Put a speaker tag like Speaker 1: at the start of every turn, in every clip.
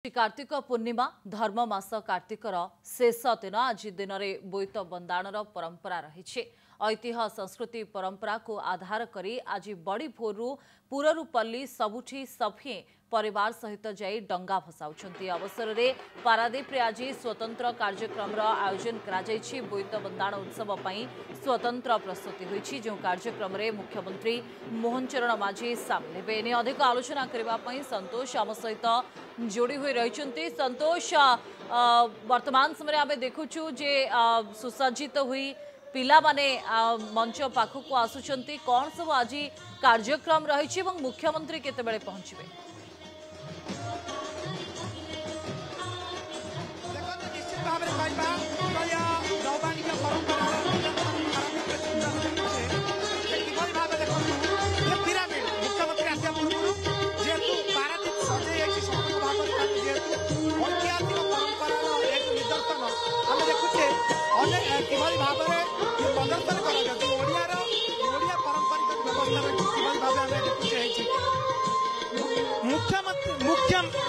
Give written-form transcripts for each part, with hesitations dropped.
Speaker 1: कार्तिक पूर्णिमा धर्म मास कार्तिकर शेष दिन आज दिन में बोईत बंदाणर परंपरा रही। ऐतिह्य संस्कृति परंपरा को आधार करी आज बड़ी भोरु पुररुपल्ली सबुठी सफे परिवार सहित जाई डंगा भसाउछंती। अवसर में पारादीप आज स्वतंत्र कार्यक्रम आयोजन करा बोईत बंदाण उत्सव पई स्वतंत्र प्रस्तुति होईछि। जो कार्यक्रम में मुख्यमंत्री मोहन चरण माझी सामिल हेबे। एने अधिक आलोचना करने संतोष आम सहित जोड़ी हुई रही। संतोष, वर्तमान समय आम देखुचु जे सुसज्जित हुई पिला माने मंच पाखक आसुचंती, कौन सब आज कार्यक्रम रही मुख्यमंत्री केतेबेले पहुंचबे?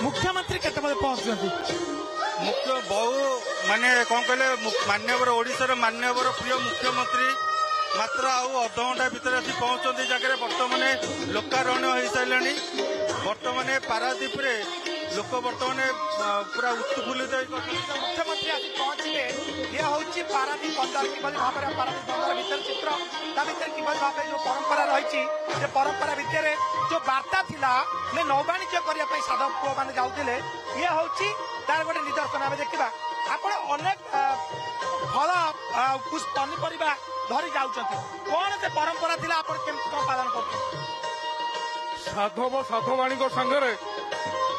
Speaker 2: मुख्यमंत्री केतबे पहुंचती
Speaker 3: मुख्य बहु माने कौन कहले मान्यवर ओडिशार मान्यवर प्रिय मुख्यमंत्री मात्र आधा घंटा भितर आसी पहुंचती जगह बर्तमान लोकारण्य हो सारे। बर्तमान पारादीप लोक बर्तमान पूरा उत्फुल्लित
Speaker 2: मुख्यमंत्री आसी पहुंचले। ये हूँ पारादीप बंदर कि भाव में पारादीप बंदर भर चित्र भर कि भाव जो परंपरा रही परंपरा भितर जो वार्ता था नौवाणिज्य करने साधव पुओ मैंने जाऊे। ये हूँ तार गोटे निदर्शन आम देखा आप अनेक फल पनीपरिया धरी जाऊँच कौन से परंपरा थी आप कौन पालन कर
Speaker 4: साधव साधवाणी संगे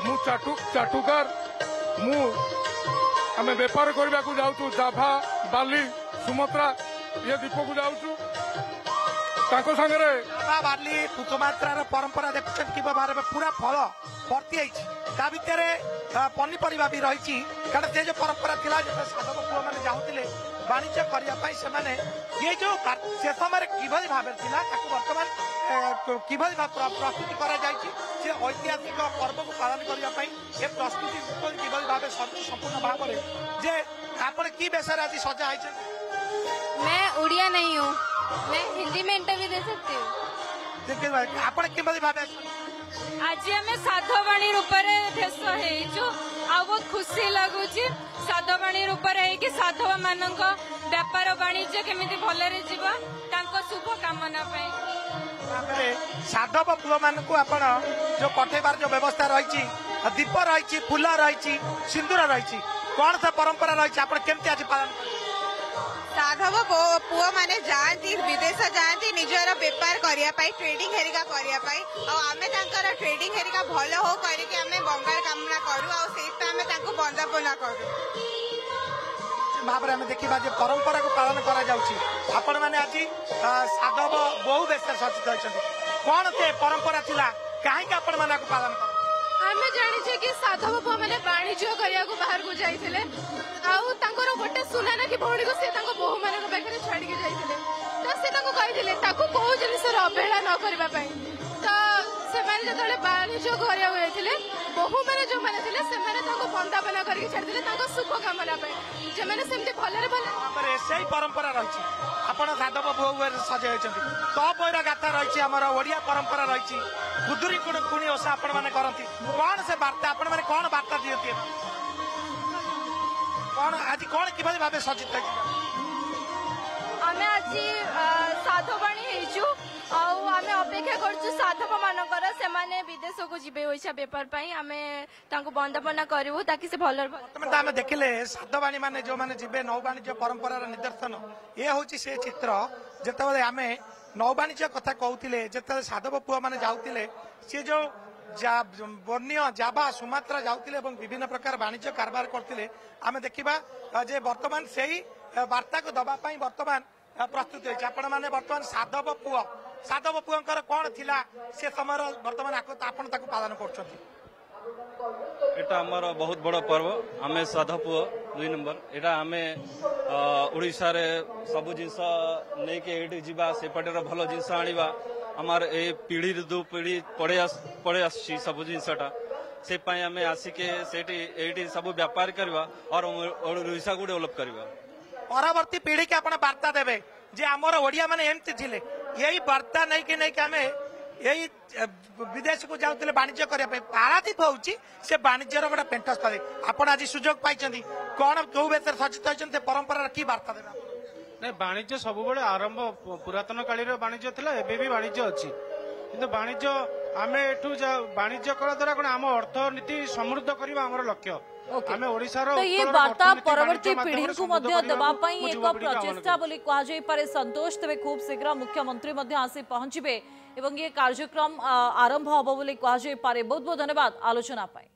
Speaker 4: मु चाटुकार मु आम बेपार करने को जाऊँ जाभा बाली सुमत्रा ये दीप को जाऊँ सागे
Speaker 2: बाली पुकमात्रार परंपरा देखुं कि बारे में पूरा फल भर्ती ता भितर पनीपरिया भी रही। कारण से जो परंपरा थी साधव पुओ मैंने जाऊे वाणिज्य करने ये जो से समय किभली भाव बर्तमान किभली प्रस्तुति कर ऐतिहासिक पर्व को पालन करने ये प्रस्तुति किभली भाव संपूर्ण भाव में जे आप कि बेसर आज सजा है?
Speaker 5: मैं उड़िया नहीं हूँ, मैं हिंदी में इंटरव्यू दे सकती हूँ।
Speaker 2: आप किभली भाव
Speaker 5: आज आम साधवाणी रूप भेष हो बहुत खुशी लगुच साधवाणी रूप साधव मान व्यापार वाणिज्य केमी भलरे जीव शुभ कामना
Speaker 2: साधव पुओ मान जो पठेबार जो व्यवस्था रही दीप रही फूल रही सिंदूर रही कौन सा परंपरा रही आप केमती आज पालन?
Speaker 6: साधव पुओ माने जाती विदेश जाती निजर बेपार करने ट्रेडिंग हेरिका करने आम ट्रेडिंग हेरिका भल हो करके आम बंगाल कामना करूँ बंदापना करूँ
Speaker 2: भाव में देखा परंपरा को पालन कर मैंने आज साधव बहु बेस सज्जित होती कौन से परंपरा थिला कहीं आपण माना को पालन कर?
Speaker 5: आम जाने कि साधव पुओ मैंने वाणिज्य करने को बाहर को जाते गोटे सुना ना कि भौणी को बोहू मान पाखे छाड़ी जाते तो कही कौ जिन अवहेला न करने तो से वाणिज्य करते बोहू मैंने जो मैंने बंदापना करके छाड़ी सुख कामना जो मैंने सेमती भलरे भल
Speaker 2: से परंपरा रही आप साधव पुओ सजे तपईर गाथा रही आमर ओडिया परंपरा रही खुदुरी कुणी ओषा आपण मैंने करती कौन से वार्ता आपण मैंने कौन वार्ता दिखती कौन आज कौन किभली भाव सज्जित
Speaker 5: आम आज साधवाणी आम अपेक्षा कर साधव मानकर से विदेश को जीवे ओइसा बेपार आम बंदापना करूँ ताकि से भल
Speaker 2: आम देखिले साधवाणी माने जो माने जीवे नौवाणिज्य परंपरार निदर्शन ये हूँ से चित्र जिते आम नौवाणिज्य कथा कहते जिते साधव पुओ मैंने जाऊे सी जो बन्य जाभा सुमात्रा जाऊे विभिन्न प्रकार वाणिज्य कारबार करते आम देखा जे बर्तमान से ही वार्ता को दवाई बर्तमान प्रस्तुत होती आपण मैंने बर्तमान साधव पुओंकर कौन थिला से समय बर्तमान आपण ताको पालन करछथि?
Speaker 3: एटा हमर बहुत बड़ पर्व आमे साधव पुओ 2 नंबर एटा आमे ओडिसा रे सब जिंस नै के एठी जीवा सेपटर भलो जिंस आनिबा आमार ए पीढ़ी दु पीढ़ी पड़े आसी सब जिनसटा से आमे आसिके सेठी एठी सब व्यापार करवा और ओडिशा को डेवलप करवा।
Speaker 2: परवर्ती पीढ़ी के आपण वार्ता देबे जे हमर ओडिया माने एमती थिले यही वार्ता नहीं कि आमे यही विदेश को जाउतले वाणिज्य करिया पे पारादीप होउची से वाणिज्यर गोटे पेंटस्थली आपण आज सुजोग पाइछंती कोन को बेतर सचित होइछंती परंपरा की वार्ता देबा।
Speaker 7: नहीं वाणिज्य सब बड़े आरंभ पुरातन काली वाणिज्य थिला एबे भी वाणिज्य अच्छी किंतु वाणिज्य आमे एठू वाणिज्य करा द्वारा कोन हम अर्थनीति समृद्ध करबा हमर लक्ष्य। आमे ओडिसा रो
Speaker 1: तो ये वार्ता परवर्ती पीढ़ी को मध्य देबा पई एक प्रचेष्टा बोली कहा जाय पारे। संतोष तबे खूब शीघ्र मुख्यमंत्री मध्य आसी पहुंचबे एवं ये कार्यक्रम आरंभ हबो बोली कहा जाय पारे। बहुत बहुत धन्यवाद आलोचना पाए।